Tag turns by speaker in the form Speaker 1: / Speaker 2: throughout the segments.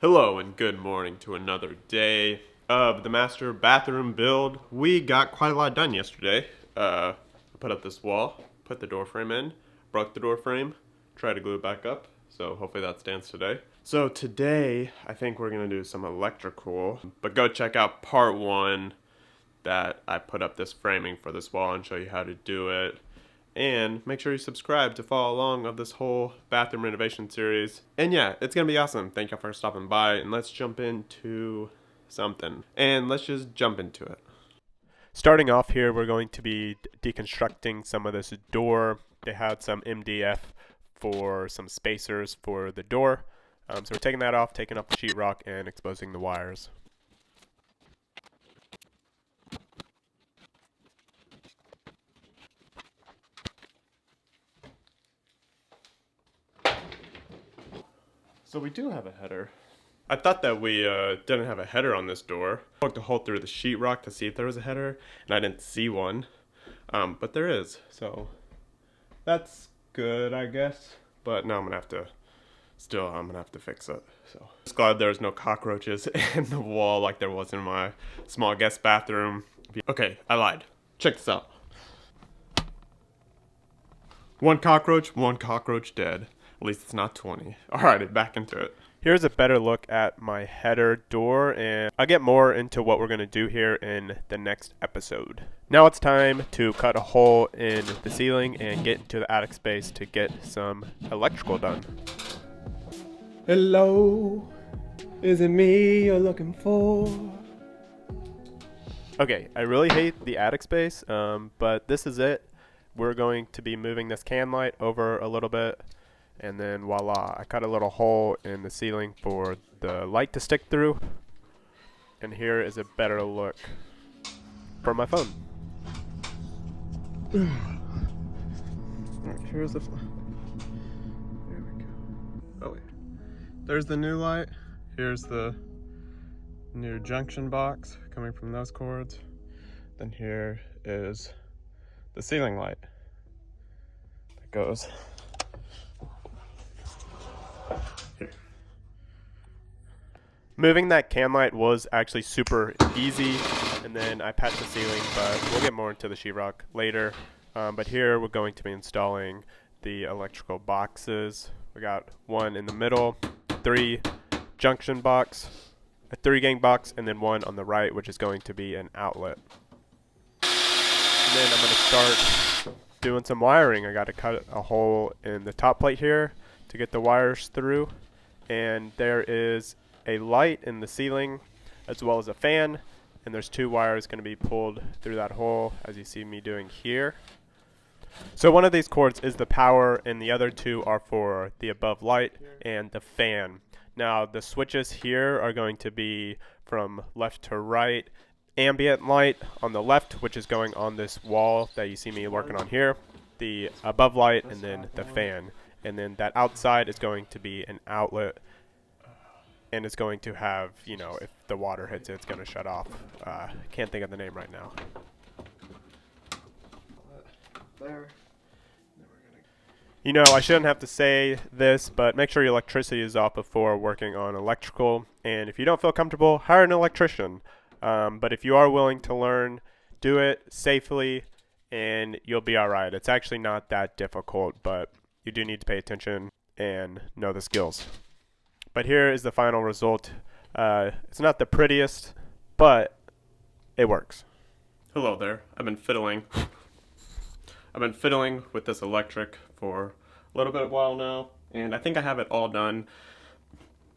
Speaker 1: Hello and good morning to another day of the master bathroom build. We got quite a lot done yesterday. I put up this wall, put the door frame in, broke the door frame, tried to glue it back up, so hopefully that stands today. So today, I think we're gonna do some electrical, but go check out part one that I put up this framing for this wall and show you how to do it. And make sure you subscribe to follow along of this whole bathroom renovation series. And yeah, it's gonna be awesome. Thank you for stopping by, and let's jump into something. And let's just jump into it. Starting off here, we're going to be deconstructing some of this door. They had some MDF for some spacers for the door. So we're taking that off, taking off the sheetrock, and exposing the wires. So we do have a header. I thought that we didn't have a header on this door. I poked a hole through the sheetrock to see if there was a header, and I didn't see one. But there is, so that's good, I guess. But now I'm gonna have to fix it. So just glad there's no cockroaches in the wall like there was in my small guest bathroom. Okay, I lied. Check this out. One cockroach dead. At least it's not 20. Alright, back into it. Here's a better look at my header door, and I'll get more into what we're going to do here in the next episode. Now it's time to cut a hole in the ceiling and get into the attic space to get some electrical done. Hello, is it me you're looking for? Okay, I really hate the attic space, but this is it. We're going to be moving this can light over a little bit. And then voila, I cut a little hole in the ceiling for the light to stick through. And here is a better look for my phone. Alright, here's the there we go. Oh wait. There's the new light. Here's the new junction box coming from those cords. Then here is the ceiling light that goes here. Moving that can light was actually super easy, and then I patched the ceiling, but we'll get more into the sheetrock later. But here we're going to be installing the electrical boxes. We got one in the middle, 3 junction box, a 3-gang box, and then one on the right, which is going to be an outlet. And then I'm going to start doing some wiring. I got to cut a hole in the top plate here to get the wires through, and there is a light in the ceiling as well as a fan, and there's 2 wires going to be pulled through that hole as you see me doing here. So one of these cords is the power, and the other 2 are for the above light and the fan. Now the switches here are going to be from left to right. Ambient light on the left, which is going on this wall that you see me working on here, the above light, and then the fan. And then that outside is going to be an outlet, and it's going to have, you know, if the water hits it, it's going to shut off. Can't think of the name right now. There. You know, I shouldn't have to say this, but make sure your electricity is off before working on electrical. And if you don't feel comfortable, hire an electrician. But if you are willing to learn, do it safely, and you'll be all right. It's actually not that difficult, but you do need to pay attention and know the skills. But here is the final result. It's not the prettiest, but it works. Hello there. I've been fiddling with this electric for a little bit of a while now, and I think I have it all done.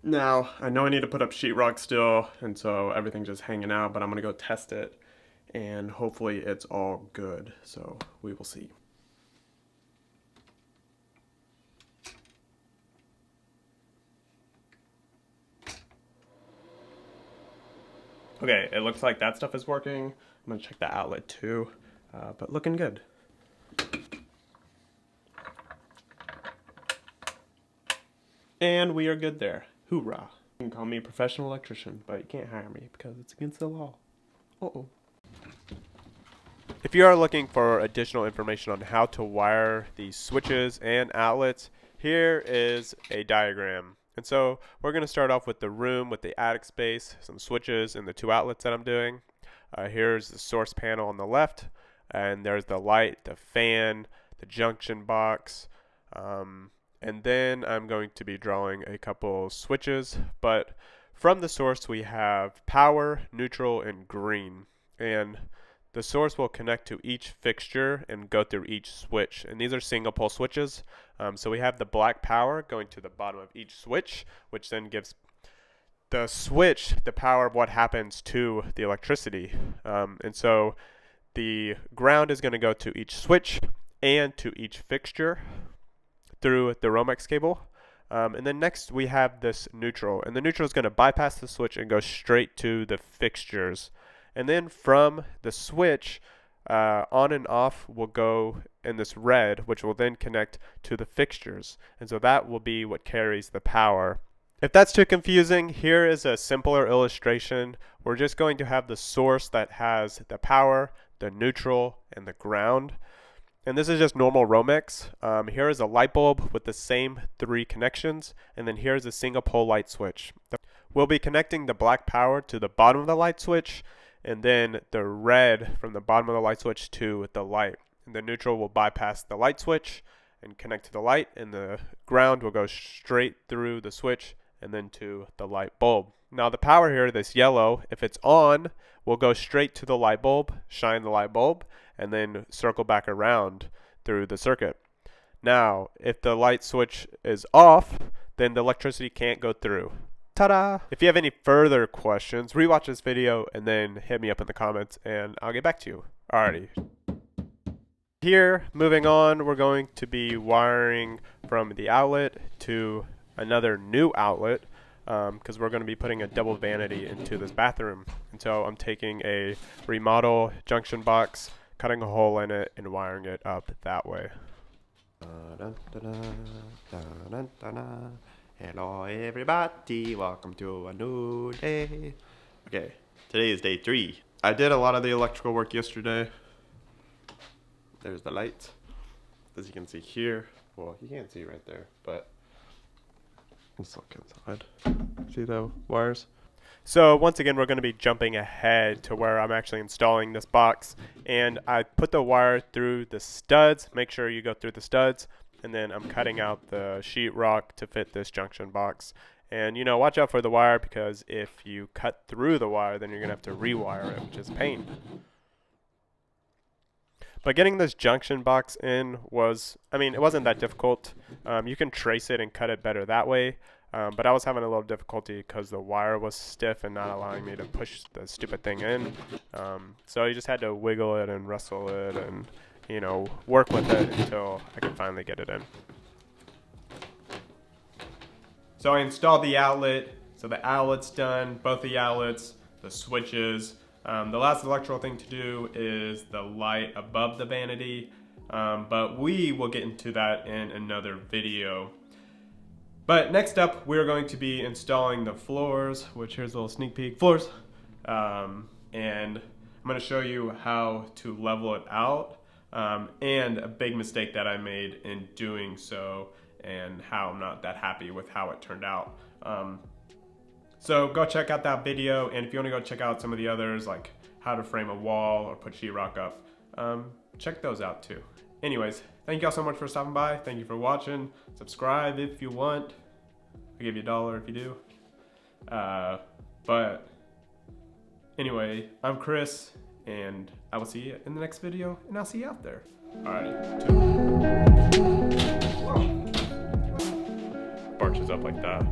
Speaker 1: Now, I know I need to put up sheetrock still, and so everything's just hanging out, but I'm going to go test it, and hopefully it's all good, so we will see. Okay, it looks like that stuff is working. I'm going to check the outlet too, but looking good. And we are good there. Hoorah. You can call me a professional electrician, but you can't hire me because it's against the law. Uh-oh. If you are looking for additional information on how to wire these switches and outlets, here is a diagram. And so we're going to start off with the room with the attic space, some switches, and the 2 outlets that I'm doing. Here's the source panel on the left, and there's the light, the fan, the junction box, and then I'm going to be drawing a couple switches. But from the source we have power, neutral, and green, and the source will connect to each fixture and go through each switch, and these are single pole switches. So we have the black power going to the bottom of each switch, which then gives the switch the power of what happens to the electricity. And so the ground is going to go to each switch and to each fixture through the Romex cable. And then next we have this neutral, and the neutral is going to bypass the switch and go straight to the fixtures. And then from the switch, on and off will go in this red, which will then connect to the fixtures. And so that will be what carries the power. If that's too confusing, here is a simpler illustration. We're just going to have the source that has the power, the neutral, and the ground. And this is just normal Romex. Here is a light bulb with the same 3 connections, and then here's a single pole light switch. We'll be connecting the black power to the bottom of the light switch, and then the red from the bottom of the light switch to the light. And the neutral will bypass the light switch and connect to the light, and the ground will go straight through the switch and then to the light bulb. Now the power here, this yellow, if it's on, will go straight to the light bulb, shine the light bulb, and then circle back around through the circuit. Now, if the light switch is off, then the electricity can't go through. Ta-da! If you have any further questions, rewatch this video and then hit me up in the comments and I'll get back to you. Alrighty. Here, moving on, we're going to be wiring from the outlet to another new outlet, because we're going to be putting a double vanity into this bathroom. And so I'm taking a Remodel junction box, cutting a hole in it, and wiring it up that way.
Speaker 2: Hello everybody, welcome to a new day. Okay, today is day 3. I did a lot of the electrical work yesterday. There's the lights, as you can see here. Well, you can't see right there, but let's look inside. See the wires?
Speaker 1: So once again, we're going to be jumping ahead to where I'm actually installing this box, and I put the wire through the studs. Make sure you go through the studs, and then I'm cutting out the sheetrock to fit this junction box. And you know, watch out for the wire, because if you cut through the wire, then you're going to have to rewire it, which is a pain. But getting this junction box in was, it wasn't that difficult. You can trace it and cut it better that way. But I was having a little difficulty because the wire was stiff and not allowing me to push the stupid thing in. So you just had to wiggle it and wrestle it and, you know, work with it until I could finally get it in. So I installed the outlet. So the outlet's done, both the outlets, the switches. The last electrical thing to do is the light above the vanity, but we will get into that in another video. But next up, we're going to be installing the floors, which here's a little sneak peek, floors. And I'm going to show you how to level it out, and a big mistake that I made in doing so, and how I'm not that happy with how it turned out. So go check out that video, and if you want to go check out some of the others, like how to frame a wall or put sheetrock up, check those out too. Anyways, thank you all so much for stopping by. Thank you for watching. Subscribe if you want. I'll give you $1 if you do. But anyway, I'm Chris, and I will see you in the next video, and I'll see you out there. Alrighty. Barches up like that.